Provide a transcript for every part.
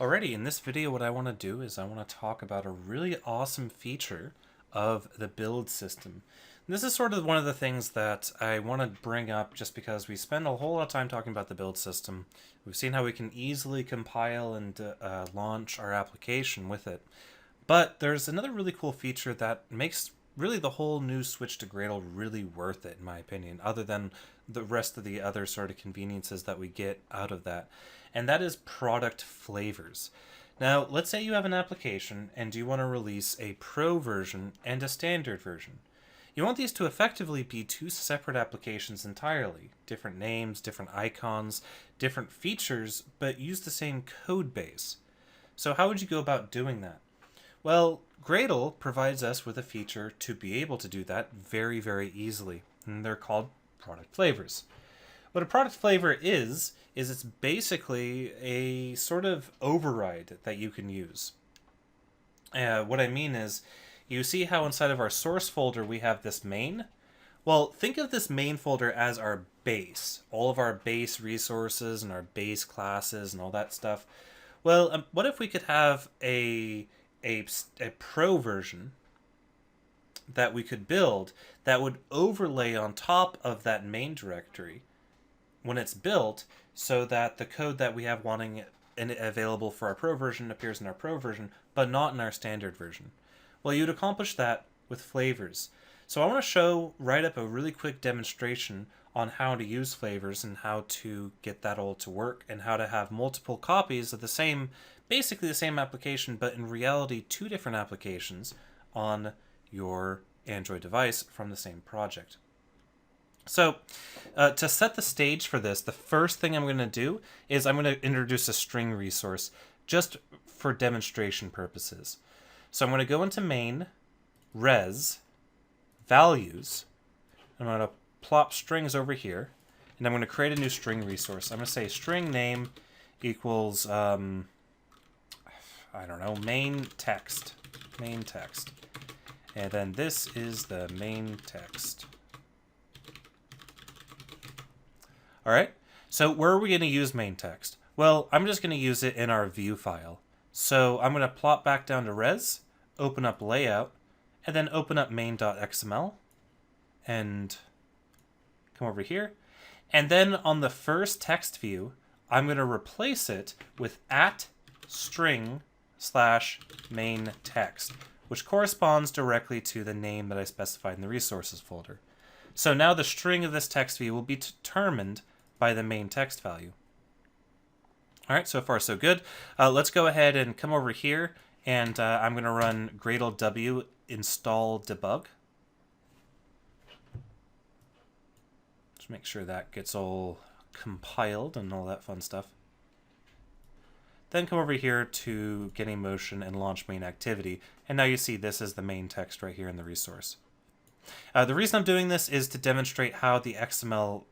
Alrighty, in this video what I want to do is I want to talk about a really awesome feature of the build system. And this is sort of one of the things that I want to bring up just because we spend a whole lot of time talking about the build system. We've seen how we can easily compile and launch our application with it. But there's another really cool feature that makes really the whole new switch to Gradle really worth it, in my opinion, other than the rest of the other sort of conveniences that we get out of that. And that is product flavors. Now, let's say you have an application and you want to release a pro version and a standard version. You want these to effectively be two separate applications entirely. Different names, different icons, different features, but use the same code base. So how would you go about doing that? Well, Gradle provides us with a feature to be able to do that very, very easily. And they're called product flavors. What a product flavor is it's basically a sort of override that you can use. What I mean is, you see how inside of our source folder we have this main? Well, think of this main folder as our base. All of our base resources and our base classes and all that stuff. Well, what if we could have a pro version that we could build that would overlay on top of that main directory when it's built, so that the code that we have wanting and available for our pro version appears in our pro version, but not in our standard version. Well, you'd accomplish that with flavors. So I want to write up a really quick demonstration on how to use flavors and how to get that all to work and how to have multiple copies of the same, basically the same application, but in reality, two different applications on your Android device from the same project. So to set the stage for this, the first thing I'm going to do is I'm going to introduce a string resource just for demonstration purposes. So I'm going to go into main, res, values. I'm going to plop strings over here, and I'm going to create a new string resource. I'm going to say string name equals, I don't know, main text. And then this is the main text. All right, so where are we going to use main text? Well, I'm just going to use it in our view file. So I'm going to plop back down to res, open up layout, and then open up main.xml, and come over here. And then on the first text view, I'm going to replace it with @string/main text, which corresponds directly to the name that I specified in the resources folder. So now the string of this text view will be determined by the main text value. All right, so far so good. Let's go ahead and come over here, and I'm going to run Gradle w install debug. Just make sure that gets all compiled and all that fun stuff. Then come over here to getting motion and launch main activity, and now you see this is the main text right here in the resource. The reason I'm doing this is to demonstrate how the XML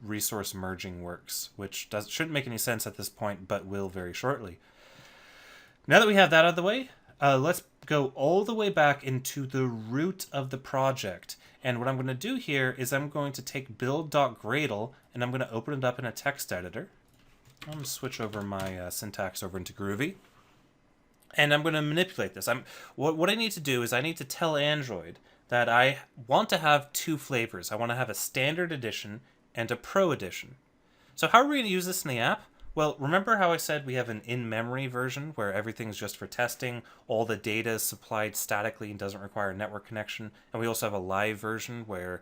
resource merging works, which shouldn't make any sense at this point, but will very shortly. Now that we have that out of the way, let's go all the way back into the root of the project. And what I'm going to do here is I'm going to take build.gradle and I'm going to open it up in a text editor. I'm going to switch over my syntax over into Groovy. And I'm going to manipulate this. What I need to do is I need to tell Android that I want to have two flavors. I want to have a standard edition and a pro edition. So how are we going to use this in the app? Well, remember how I said we have an in-memory version where everything's just for testing, all the data is supplied statically and doesn't require a network connection, and we also have a live version where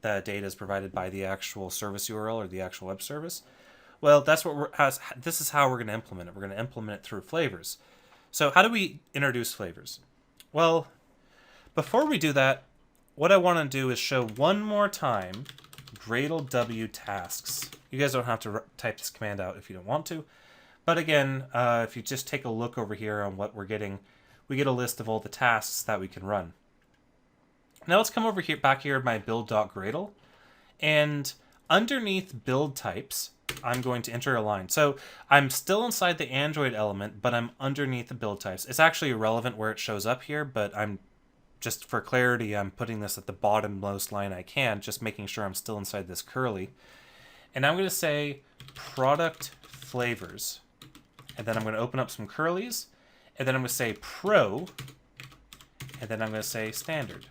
the data is provided by the actual service URL or the actual web service? Well, that's what this is how we're going to implement it. We're going to implement it through flavors. So how do we introduce flavors? Well, before we do that, what I want to do is show one more time Gradle w tasks. You guys don't have to type this command out if you don't want to. But again, if you just take a look over here on what we're getting, we get a list of all the tasks that we can run. Now let's come over here, back here in my build.gradle, and underneath build types, I'm going to enter a line. So I'm still inside the Android element, but I'm underneath the build types. It's actually irrelevant where it shows up here, but just for clarity, I'm putting this at the bottommost line I can, just making sure I'm still inside this curly. And I'm going to say product flavors. and then I'm going to open up some curlies, and then I'm going to say pro, and then I'm going to say standard.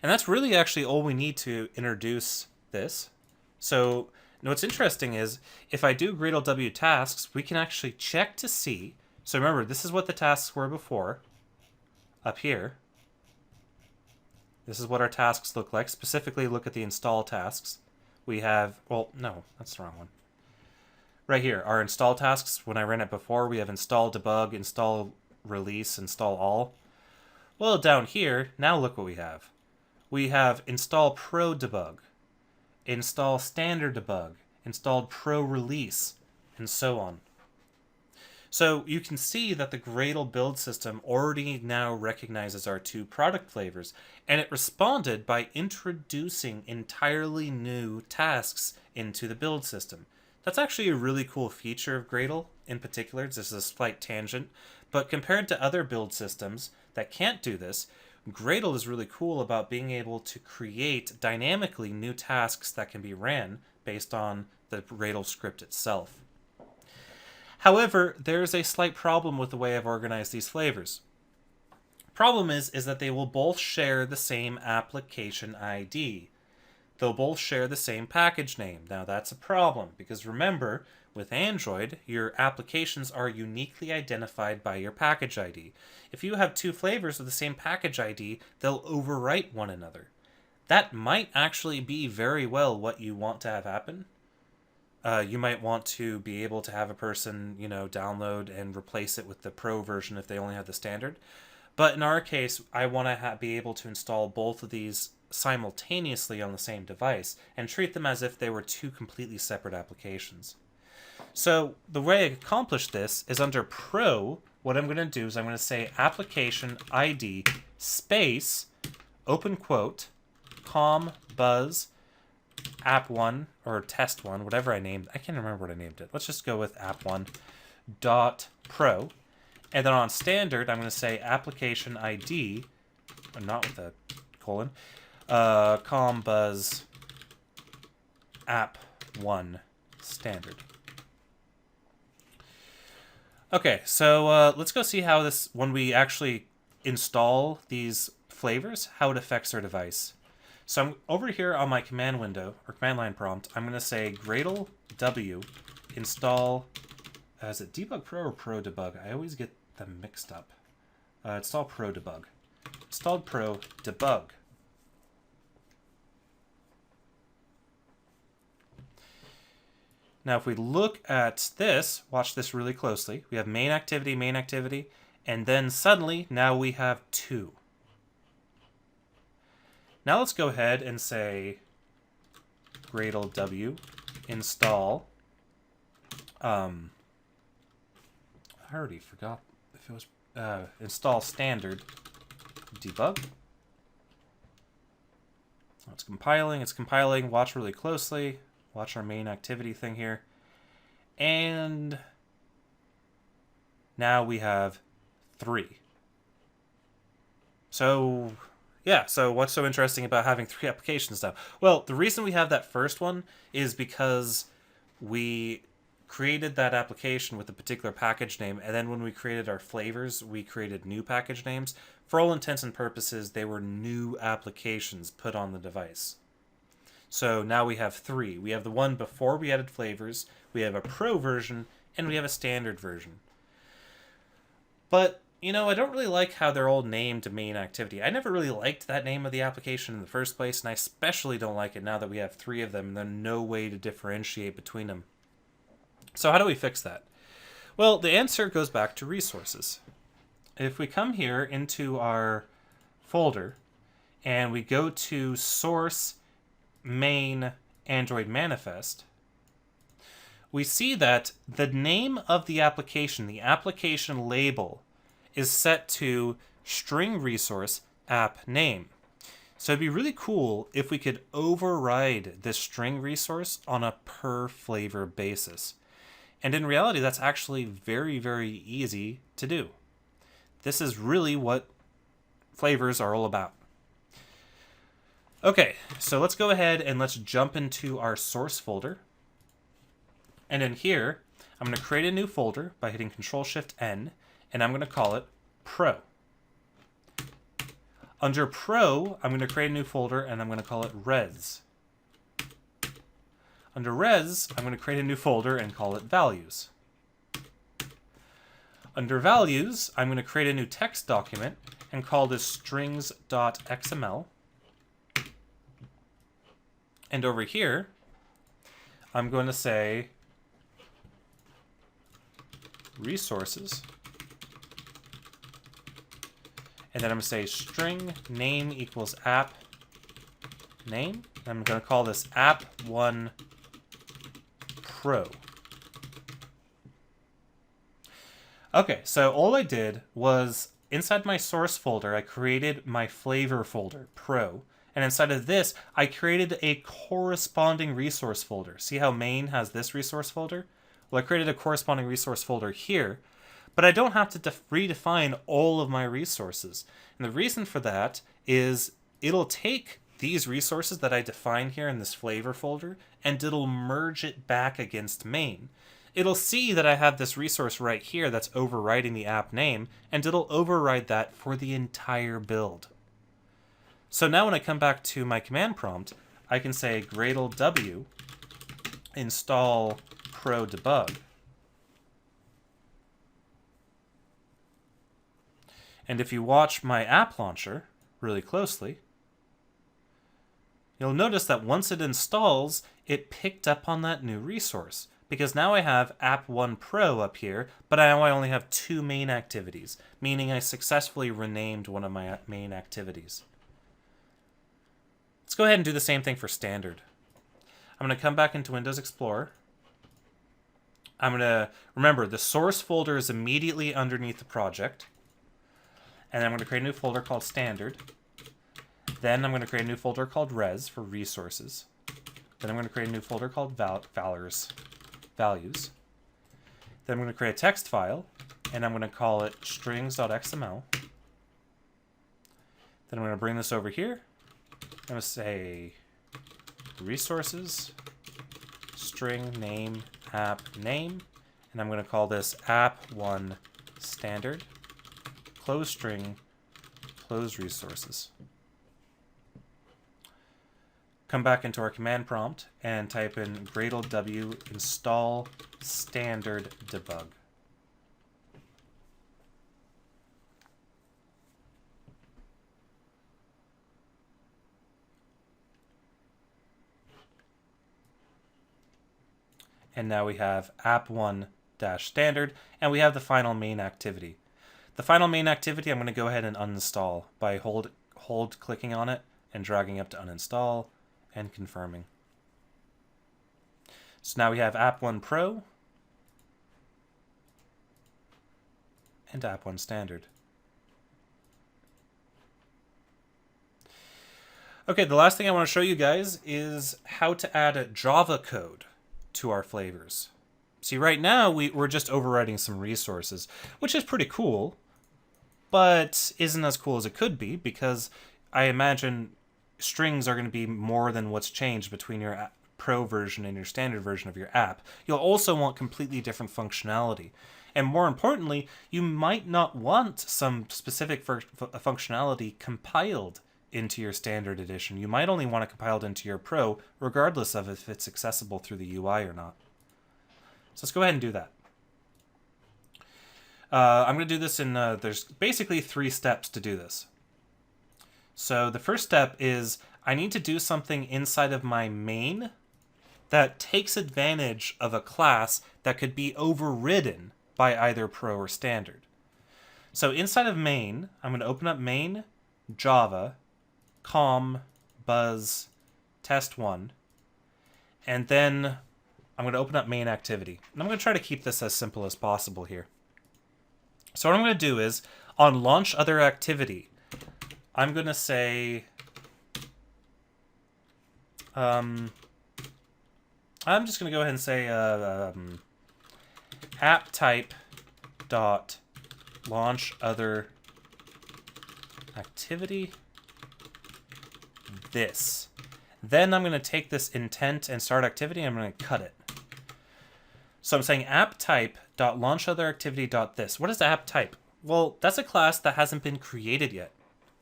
And that's really actually all we need to introduce this. So what's interesting is if I do Gradle W tasks, we can actually check to see. So remember, this is what the tasks were before, up here. This is what our tasks look like. Specifically, look at the install tasks. We have, well, no, that's the wrong one. Right here, our install tasks, when I ran it before, we have install debug, install release, install all. Well, down here, now look what we have. We have install pro debug, install standard debug, installed pro release, and so on. So you can see that the Gradle build system already now recognizes our two product flavors, and it responded by introducing entirely new tasks into the build system. That's actually a really cool feature of Gradle in particular. This is a slight tangent, but compared to other build systems that can't do this, Gradle is really cool about being able to create dynamically new tasks that can be ran based on the Gradle script itself. However, there's a slight problem with the way I've organized these flavors. Problem is that they will both share the same application ID. They'll both share the same package name. Now that's a problem because remember, with Android, your applications are uniquely identified by your package ID. If you have two flavors with the same package ID, they'll overwrite one another. That might actually be very well what you want to have happen. You might want to be able to have a person, download and replace it with the Pro version if they only have the standard. But in our case, I want to be able to install both of these simultaneously on the same device and treat them as if they were two completely separate applications. So the way I accomplish this is under Pro, what I'm going to do is I'm going to say application ID space, open quote, com buzz app1 or test1, whatever I named. I can't remember what I named it. Let's just go with app1 dot pro. And then on standard, I'm going to say application ID, not with a colon, com buzz app1 standard. Okay, so let's go see how this, when we actually install these flavors, how it affects our device. So I'm over here on my command window, or command line prompt, I'm going to say Gradle W install, is it debug pro or pro debug? I always get them mixed up. Install pro debug. Installed pro debug. Now if we look at this, watch this really closely. We have main activity, and then suddenly now we have two. Now let's go ahead and say Gradle W install. I already forgot if it was install standard debug. Oh, it's compiling. Watch really closely. Watch our main activity thing here. And now we have 3. So yeah, so what's so interesting about having 3 applications now? Well, the reason we have that first one is because we created that application with a particular package name, and then when we created our flavors, we created new package names. For all intents and purposes, they were new applications put on the device. So now we have 3. We have the one before we added flavors, we have a pro version, and we have a standard version. But I don't really like how they're all named main activity. I never really liked that name of the application in the first place, and I especially don't like it now that we have 3 of them and there's no way to differentiate between them. So how do we fix that? Well, the answer goes back to resources. If we come here into our folder and we go to source main Android manifest, we see that the name of the application label, is set to string resource app name. So it'd be really cool if we could override this string resource on a per flavor basis. And in reality, that's actually very, very easy to do. This is really what flavors are all about. Okay, so let's go ahead and let's jump into our source folder. And in here, I'm going to create a new folder by hitting Control-Shift-N, and I'm going to call it Pro. Under Pro, I'm going to create a new folder, and I'm going to call it Res. Under Res, I'm going to create a new folder and call it Values. Under Values, I'm going to create a new text document and call this strings.xml. And over here, I'm going to say resources. And then I'm going to say string name equals app name. I'm going to call this app1 pro. Okay, so all I did was inside my source folder, I created my flavor folder, pro. And inside of this, I created a corresponding resource folder. See how main has this resource folder? Well, I created a corresponding resource folder here, but I don't have to redefine all of my resources. And the reason for that is it'll take these resources that I define here in this flavor folder, and it'll merge it back against main. It'll see that I have this resource right here that's overriding the app name, and it'll override that for the entire build. So now when I come back to my command prompt, I can say Gradle W install pro debug. And if you watch my app launcher really closely, you'll notice that once it installs, it picked up on that new resource. Because now I have app1 pro up here, but now I only have 2 main activities, meaning I successfully renamed one of my main activities. Let's go ahead and do the same thing for standard. I'm going to come back into Windows Explorer. I'm going to, remember, the source folder is immediately underneath the project. And I'm going to create a new folder called standard. Then I'm going to create a new folder called res for resources. Then I'm going to create a new folder called values. Then I'm going to create a text file, and I'm going to call it strings.xml. Then I'm going to bring this over here. I'm going to say resources, string name, app name, and I'm going to call this app1 standard, close string, close resources. Come back into our command prompt and type in Gradle W install standard debug. And now we have app1-standard, and we have the final main activity. The final main activity I'm going to go ahead and uninstall by hold clicking on it and dragging up to uninstall and confirming. So now we have app1 pro and app1 standard. Okay, the last thing I want to show you guys is how to add a Java code to our flavors. See, right now we're just overriding some resources, which is pretty cool, but isn't as cool as it could be, because I imagine strings are going to be more than what's changed between your pro version and your standard version of your app. You'll also want completely different functionality. And more importantly, you might not want some specific functionality compiled into your standard edition. You might only want it compiled into your pro, regardless of if it's accessible through the UI or not. So let's go ahead and do that. I'm going to do this in, there's basically 3 steps to do this. So the first step is I need to do something inside of my main that takes advantage of a class that could be overridden by either pro or standard. So inside of main, I'm going to open up main, Java, com, buzz, test1, and then I'm going to open up main activity. And I'm going to try to keep this as simple as possible here. So what I'm going to do is on launch other activity, I'm going to say, I'm just going to go ahead and say app type dot launch other activity this. Then I'm going to take this intent and start activity and I'm going to cut it. So I'm saying app type dot launch other activity dot this. What is app type? Well, that's a class that hasn't been created yet.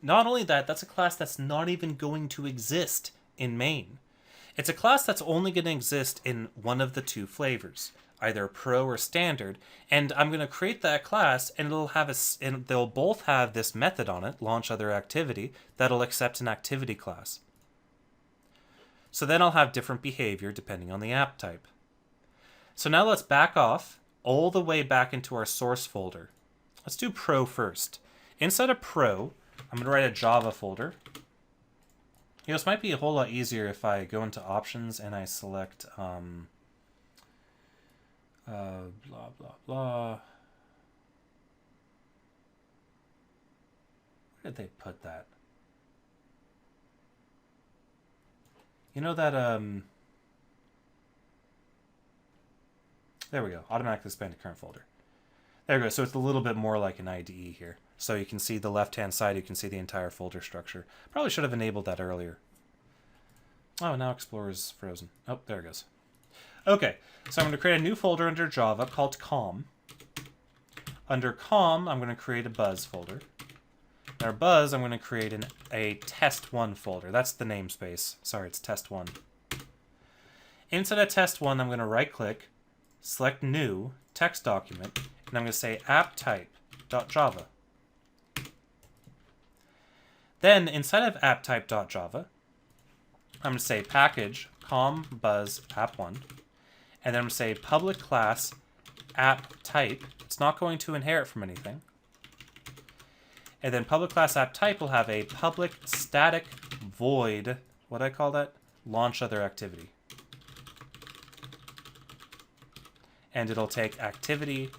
Not only that, that's a class that's not even going to exist in main. It's a class that's only going to exist in one of the two flavors, either pro or standard, and I'm going to create that class and they'll both have this method on it, launch other activity, that'll accept an activity class. So then I'll have different behavior depending on the app type. So now let's back off all the way back into our source folder. Let's do pro first. Inside of pro, I'm going to write a Java folder. You know, this might be a whole lot easier if I go into options and I select blah, blah, blah. Where did they put that? You know that, there we go, automatically expand to current folder. There we go, so it's a little bit more like an IDE here. So you can see the left-hand side, you can see the entire folder structure. Probably should have enabled that earlier. Oh, now Explorer's frozen. Oh, there it goes. Okay, so I'm going to create a new folder under Java called com. Under com, I'm going to create a buzz folder. Under buzz, I'm going to create a test1 folder. That's the namespace. Sorry, it's test1. Inside of test1, I'm going to right-click, select new, text document, and I'm going to say apptype.java. Then, inside of apptype.java, I'm going to say package com buzz app1, and then I'm going to say public class app type. It's not going to inherit from anything. And then public class app type will have a public static void, what do I call that? Launch other activity. And it'll take activity.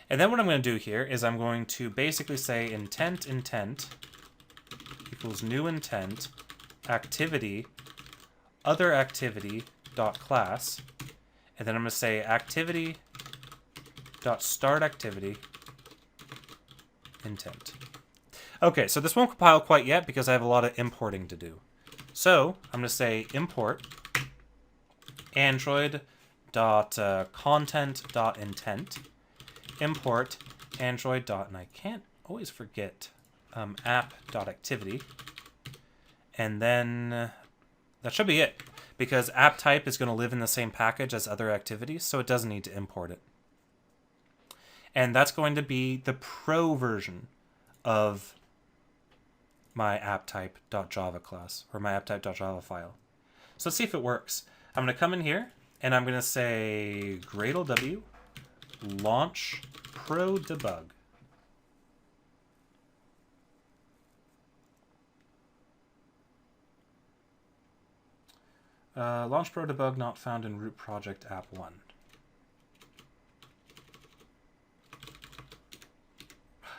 And then what I'm going to do here is I'm going to basically say intent equals new intent activity other activity dot class, and then I'm going to say activity dot start activity intent. Okay, so this won't compile quite yet because I have a lot of importing to do. So I'm going to say import android dot content dot intent import android dot, and I can't always forget app dot activity, and then that should be it, because app type is going to live in the same package as other activities, so it doesn't need to import it. And that's going to be the pro version of my apptype.java class, or my apptype.java file. So let's see if it works. I'm going to come in here, and I'm going to say Gradle W launch pro debug. Launch pro debug not found in root project app1.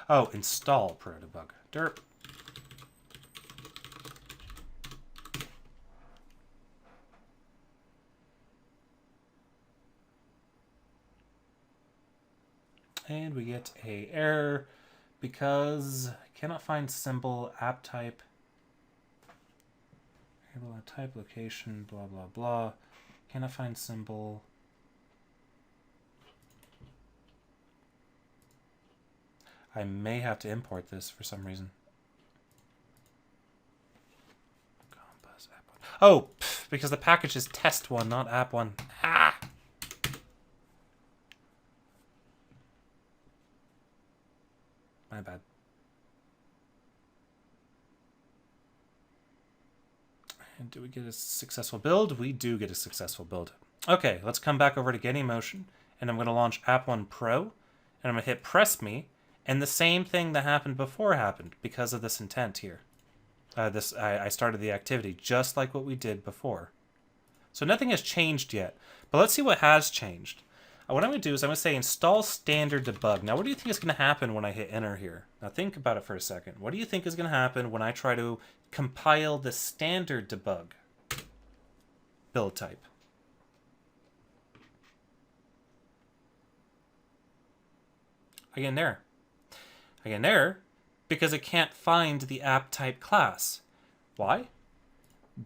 Oh, install pro debug. Derp. And we get a error because I cannot find symbol app type. Type location, blah, blah, blah. Cannot find symbol. I may have to import this for some reason. Oh, because the package is test1, not app1. Ah! My bad. And do we get a successful build? We do get a successful build. Okay, let's come back over to GetInMotion, and I'm going to launch App1 Pro, and I'm going to hit Press Me, and the same thing that happened before happened because of this intent here. I started the activity just like what we did before. So nothing has changed yet, but let's see what has changed. What I'm going to do is I'm going to say install standard debug. Now, what do you think is going to happen when I hit enter here? Now, think about it for a second. What do you think is going to happen when I try to compile the standard debug build type? I get an error. I get an error because it can't find the app type class. Why?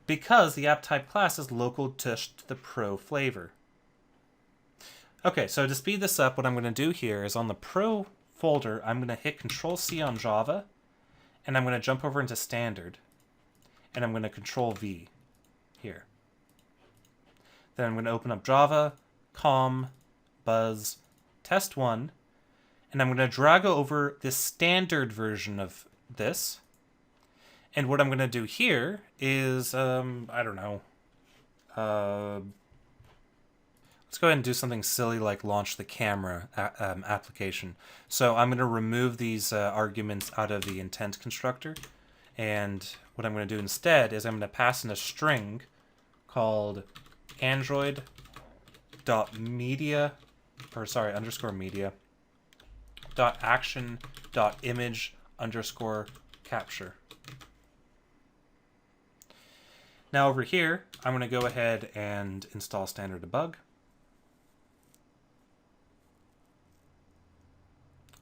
because the app type class is local to the Pro flavor. Okay, so to speed this up, what I'm going to do here is on the Pro folder, I'm going to hit Control-C on Java, and I'm going to jump over into Standard, and I'm going to Control-V here. Then I'm going to open up Java, com, buzz, test1, and I'm going to drag over the standard version of this. And what I'm going to do here is, I don't know, let's go ahead and do something silly like launch the camera application. So I'm going to remove these arguments out of the intent constructor. And what I'm going to do instead is I'm going to pass in a string called android.media, or sorry, underscore media, dot action dot image underscore capture. Now over here, I'm going to go ahead and install standard debug.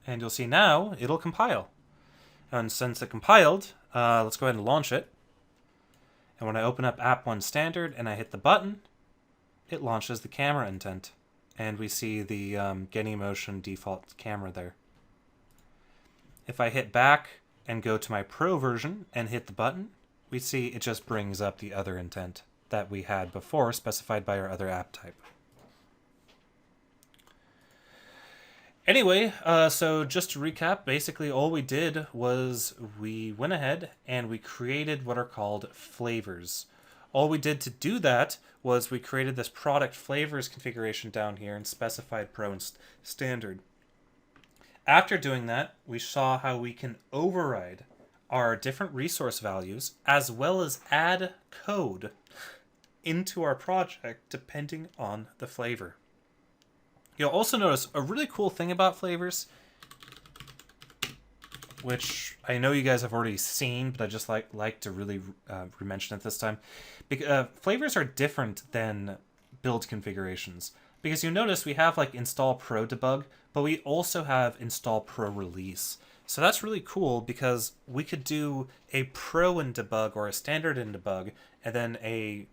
And you'll see now it'll compile. And since it compiled, let's go ahead and launch it. And when I open up app1 standard and I hit the button, it launches the camera intent. And we see the Genymotion default camera there. If I hit back and go to my Pro version and hit the button, we see it just brings up the other intent that we had before specified by our other app type. Anyway, so just to recap, basically all we did was we went ahead and we created what are called flavors. All we did to do that was we created this product flavors configuration down here and specified Pro and Standard. After doing that, we saw how we can override our different resource values as well as add code into our project depending on the flavor. You'll also notice a really cool thing about flavors, which I know you guys have already seen, but I just like to really re-mention it this time. Flavors are different than build configurations, because you notice we have like install pro debug, but we also have install pro release. So that's really cool because we could do a pro in debug or a standard in debug, and then a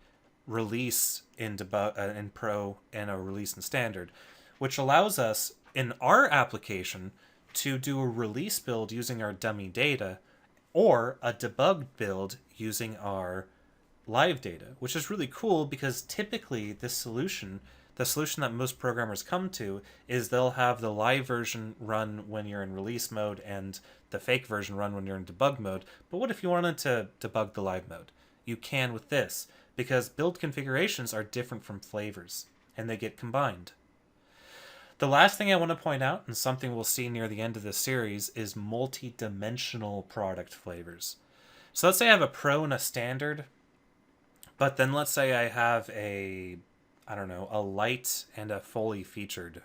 release in debug in pro and a release in standard, which allows us in our application to do a release build using our dummy data or a debug build using our live data, which is really cool because typically this solution, the solution that most programmers come to, is they'll have the live version run when you're in release mode and the fake version run when you're in debug mode. But what if you wanted to debug the live mode? You can with this, because build configurations are different from flavors, and they get combined. The last thing I want to point out, and something we'll see near the end of this series, is multi-dimensional product flavors. So let's say I have a pro and a standard, but then let's say I have a light and a fully featured,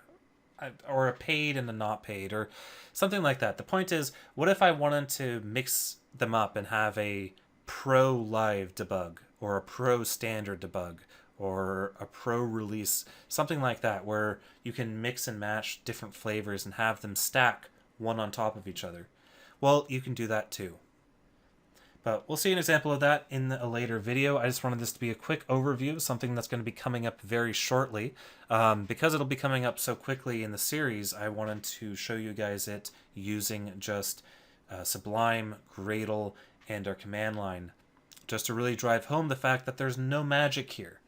or a paid and a not paid, or something like that. The point is, what if I wanted to mix them up and have a pro live debug, or a pro standard debug, or a pro release, something like that, where you can mix and match different flavors and have them stack one on top of each other? Well, you can do that too. But we'll see an example of that in a later video. I just wanted this to be a quick overview, something that's going to be coming up very shortly. Because it'll be coming up so quickly in the series, I wanted to show you guys it using just Sublime, Gradle, and our command line, just to really drive home the fact that there's no magic here.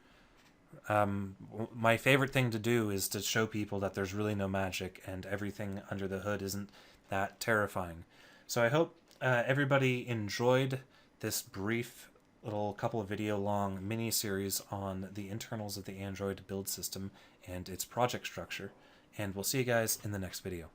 My favorite thing to do is to show people that there's really no magic and everything under the hood isn't that terrifying. So I hope everybody enjoyed this brief little couple of video long mini series on the internals of the Android build system and its project structure, and we'll see you guys in the next video.